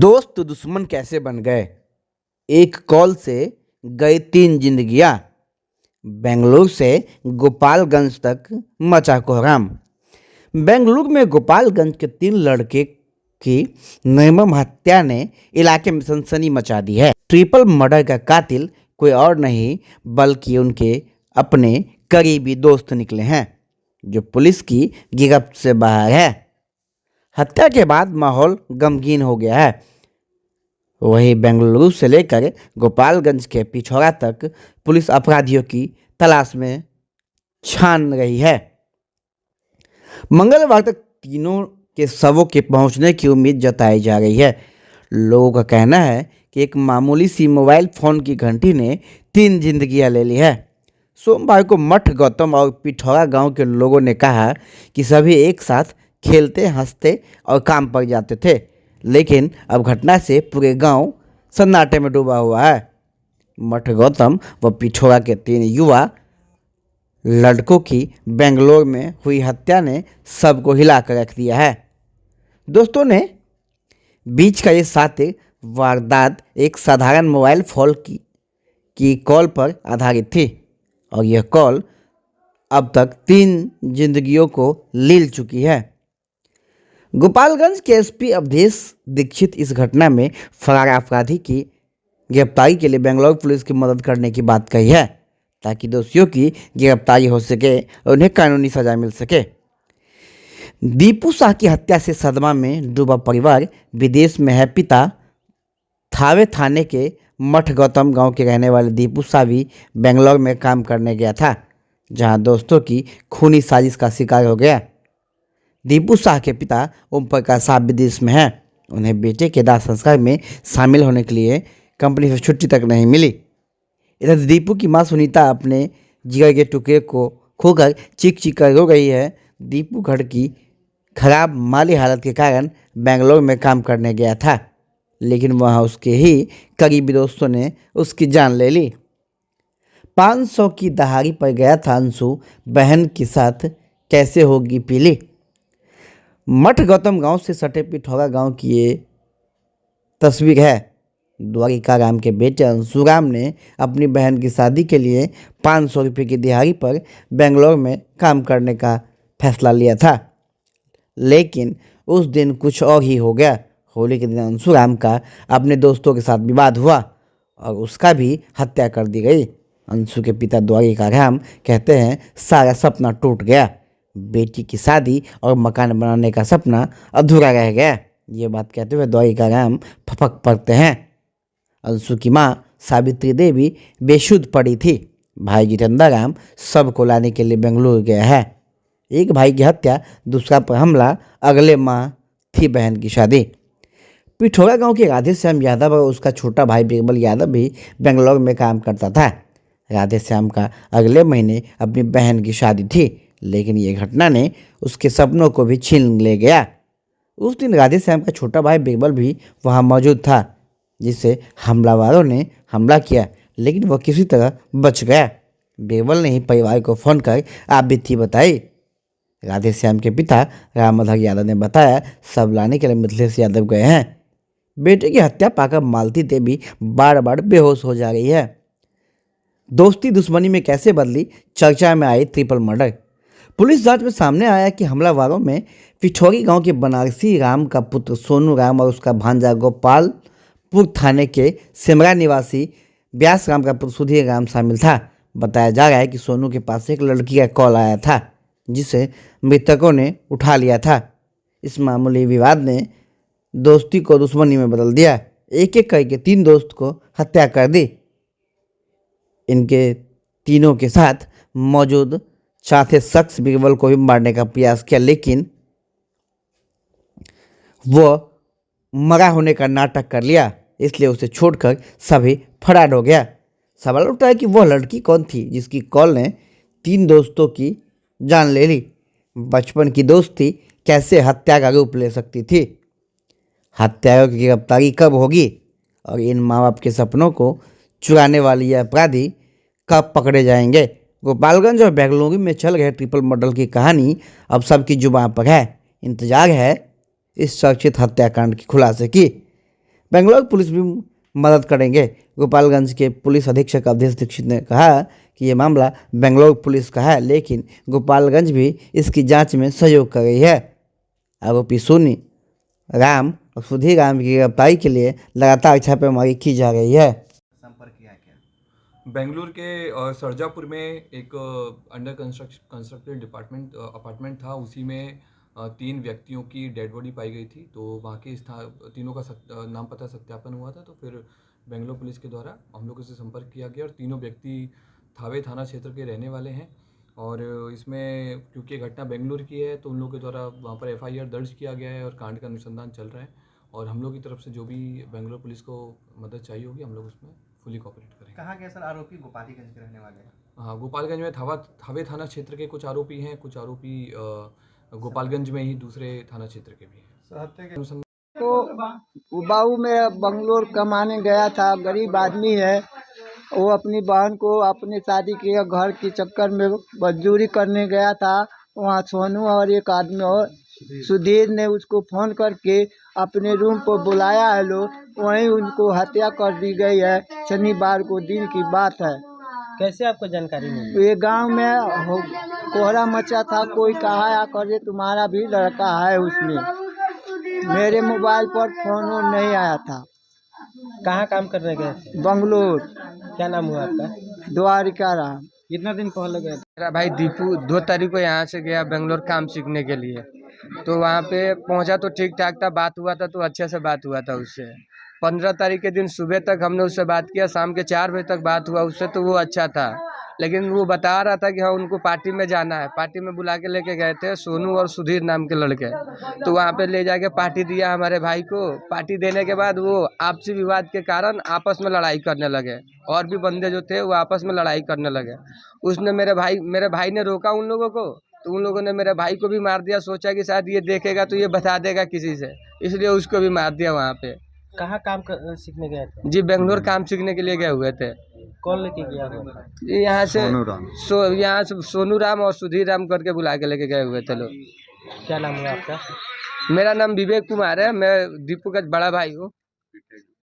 दोस्त दुश्मन कैसे बन गए। एक कॉल से गई तीन जिंदगियां। बेंगलुरु से गोपालगंज तक मचा कोहराम। बेंगलुरु में गोपालगंज के तीन लड़के की निर्मम हत्या ने इलाके में सनसनी मचा दी है। ट्रिपल मर्डर का कातिल कोई और नहीं बल्कि उनके अपने करीबी दोस्त निकले हैं, जो पुलिस की गिरफ्त से बाहर है। हत्या के बाद माहौल गमगीन हो गया है। वहीं बेंगलुरु से लेकर गोपालगंज के पिछोरा तक पुलिस अपराधियों की तलाश में छान रही है। मंगलवार तक तीनों के शवों के पहुंचने की उम्मीद जताई जा रही है। लोगों का कहना है कि एक मामूली सी मोबाइल फोन की घंटी ने तीन जिंदगियां ले ली है। सोमवार को मठ गौतम और पिठौरा गांव के लोगों ने कहा कि सभी एक साथ खेलते, हंसते और काम पर जाते थे, लेकिन अब घटना से पूरे गांव सन्नाटे में डूबा हुआ है। मठ गौतम व पिठौरा के तीन युवा लड़कों की बेंगलोर में हुई हत्या ने सबको हिलाकर रख दिया है। दोस्तों ने बीच का ये साथी वारदात एक साधारण मोबाइल फोन की कॉल पर आधारित थी, और यह कॉल अब तक तीन जिंदगियों को लील चुकी है। गोपालगंज के एसपी अवधेश दीक्षित इस घटना में फरार अपराधी की गिरफ्तारी के लिए बेंगलुरु पुलिस की मदद करने की बात कही है, ताकि दोषियों की गिरफ्तारी हो सके और उन्हें कानूनी सजा मिल सके। दीपू शाह की हत्या से सदमा में डूबा परिवार विदेश में है। पिता थावे थाने के मठ गौतम गांव के रहने वाले दीपू शाह भी बेंगलुरु में काम करने गया था, जहां दोस्तों की खूनी साजिश का शिकार हो गया। दीपू शाह के पिता ओम प्रकाश शाह विदेश में हैं। उन्हें बेटे के दाह संस्कार में शामिल होने के लिए कंपनी से छुट्टी तक नहीं मिली। इधर दीपू की मां सुनीता अपने जिगर के टुकड़े को खोकर चीख चीख कर रो गई है। दीपू घर की खराब माली हालत के कारण बेंगलुरु में काम करने गया था, लेकिन वहां उसके ही करीबी दोस्तों ने उसकी जान ले ली। 500 की दहाड़ी पर गया था अंशु, बहन के साथ कैसे होगी पीली। मठ गौतम गांव से सटे पिठौरा गांव की ये तस्वीर है। द्वारिका राम के बेटे अंशुराम ने अपनी बहन की शादी के लिए 500 रुपये की दिहाड़ी पर बेंगलुरु में काम करने का फैसला लिया था, लेकिन उस दिन कुछ और ही हो गया। होली के दिन अंशुराम का अपने दोस्तों के साथ विवाद हुआ और उसका भी हत्या कर दी गई। अंशु के पिता द्वारिका राम कहते हैं, सारा सपना टूट गया। बेटी की शादी और मकान बनाने का सपना अधूरा रह गया। ये बात कहते हुए द्वारिका राम फपक पड़ते हैं। अंशु की मां सावित्री देवी बेसुध पड़ी थी। भाई जितेंद्र राम सबको लाने के लिए बेंगलुरु गया है। एक भाई की हत्या, दूसरा पर हमला, अगले माह थी बहन की शादी। पिठौरा गांव के राधेश्याम यादव और उसका छोटा भाई बिरबल यादव भी बेंगलुरु में काम करता था। राधेश्याम का अगले महीने अपनी बहन की शादी थी, लेकिन ये घटना ने उसके सपनों को भी छीन ले गया। उस दिन राधेश्याम का छोटा भाई बिरबल भी वहां मौजूद था, जिसे हमलावरों ने हमला किया, लेकिन वह किसी तरह बच गया। बिरबल ने ही परिवार को फोन कर आप बीती बताई। राधेश्याम के पिता रामधर यादव ने बताया, सब लाने के लिए मिथिलेश यादव गए हैं। बेटे की हत्या पाकर मालती देवी बार बार बेहोश हो जा रही है। दोस्ती दुश्मनी में कैसे बदली, चर्चा में आई ट्रिपल मर्डर। पुलिस जांच में सामने आया कि हमलावरों में पिठौरी गांव के बनारसी राम का पुत्र सोनू राम और उसका भांजा गोपालपुर थाने के सिमरा निवासी व्यास राम का पुत्र सुधीर राम शामिल था। बताया जा रहा है कि सोनू के पास एक लड़की का कॉल आया था, जिसे मृतकों ने उठा लिया था। इस मामूली विवाद ने दोस्ती को दुश्मनी में बदल दिया। एक एक करके तीन दोस्त को हत्या कर दी। इनके तीनों के साथ मौजूद चौथे शख्स बिरबल को भी मारने का प्रयास किया, लेकिन वो मरा होने का नाटक कर लिया, इसलिए उसे छोड़कर सभी फरार हो गया। सवाल उठता है कि वह लड़की कौन थी जिसकी कॉल ने तीन दोस्तों की जान ले ली। बचपन की दोस्ती कैसे हत्या का रूप ले सकती थी। हत्यारों की गिरफ्तारी कब होगी और इन माँ बाप के सपनों को चुराने वाले ये अपराधी कब पकड़े जाएंगे। गोपालगंज और बेंगलुरु में चल रहे ट्रिपल मर्डर की कहानी अब सबकी जुबान पर है। इंतजार है इस चर्चित हत्याकांड की खुलासे की। बेंगलुरु पुलिस भी मदद करेंगे। गोपालगंज के पुलिस अधीक्षक अवधेश दीक्षित ने कहा कि ये मामला बेंगलुरु पुलिस का है, लेकिन गोपालगंज भी इसकी जांच में सहयोग कर रही है। आरोपी सोनी राम और सुधीर राम की गिरफ्तारी के लिए लगातार छापेमारी की जा रही है। संपर्क किया क्या? बेंगलुरु के सरजापुर में एक अंडर कंस्ट्रक्टेड अपार्टमेंट था, उसी में 3 व्यक्तियों की डेड बॉडी पाई गई थी। तो वहाँ के तीनों का नाम पता सत्यापन हुआ था। तो फिर बेंगलुरु पुलिस के द्वारा हम लोगों से संपर्क किया गया और तीनों व्यक्ति थावे थाना क्षेत्र के रहने वाले हैं। और इसमें क्योंकि घटना बेंगलुरु की है तो उन लोगों के द्वारा वहाँ पर FIR दर्ज किया गया है और कांड का अनुसंधान चल रहा है। और हम लोग की तरफ से जो भी बेंगलुरु पुलिस को मदद चाहिए होगी हम लोग उसमें फुली कोऑपरेट करेंगे। कहाँ के सर आरोपी? गोपालीगंज के रहने वाले हैं। हाँ, गोपालगंज में थावे थाना क्षेत्र के कुछ आरोपी हैं, कुछ आरोपी गोपालगंज में ही दूसरे थाना क्षेत्र के भी हैं। तो बाबू मेरा बंगलोर कमाने गया था, गरीब आदमी है। वो अपनी बहन को अपने शादी के घर के चक्कर में मजदूरी करने गया था। वहाँ सोनू और एक आदमी और सुधीर ने उसको फ़ोन करके अपने रूम पर बुलाया है लोग, वहीं उनको हत्या कर दी गई है। शनिवार को दिन की बात है। कैसे आपको जानकारी मिली? ये गांव में कोहरा मचा था, कोई कहा आकर तुम्हारा भी लड़का है उसमें। मेरे मोबाइल पर फोन नहीं आया था। कहाँ काम करने गए थे? बंगलोर। क्या नाम हुआ आपका? द्वारिका राम। कितना दिन पहले गए थे? मेरा भाई दीपू 2 तारीख को यहाँ से गया बेंगलोर काम सीखने के लिए। तो वहाँ पे पहुँचा तो ठीक ठाक था, बात हुआ था तो अच्छे से बात हुआ था उससे। 15 तारीख के दिन सुबह तक हमने उससे बात किया, शाम के 4 बजे तक बात हुआ उससे, तो वो अच्छा था। लेकिन वो बता रहा था कि हाँ उनको पार्टी में जाना है। पार्टी में बुला के लेके गए थे सोनू और सुधीर नाम के लड़के। तो वहाँ पे ले जाके पार्टी दिया हमारे भाई को। पार्टी देने के बाद वो आपसी विवाद के कारण आपस में लड़ाई करने लगे। और भी बंदे जो थे वो आपस में लड़ाई करने लगे। उसने मेरे भाई ने रोका उन लोगों को, तो उन लोगों ने मेरे भाई को भी मार दिया। सोचा कि शायद ये देखेगा तो ये बता देगा किसी से, इसलिए उसको भी मार दिया वहाँ पे। कहाँ काम सीखने गए थे? जी बेंगलोर काम सीखने के लिए गए हुए थे। कौन लेके गया? यहाँ से यहाँ से सोनू राम और सुधीर राम करके बुला के लेके गए हुए थे लोग। क्या नाम हुआ आपका? मेरा नाम विवेक कुमार है, मैं दीपू का बड़ा भाई हूँ।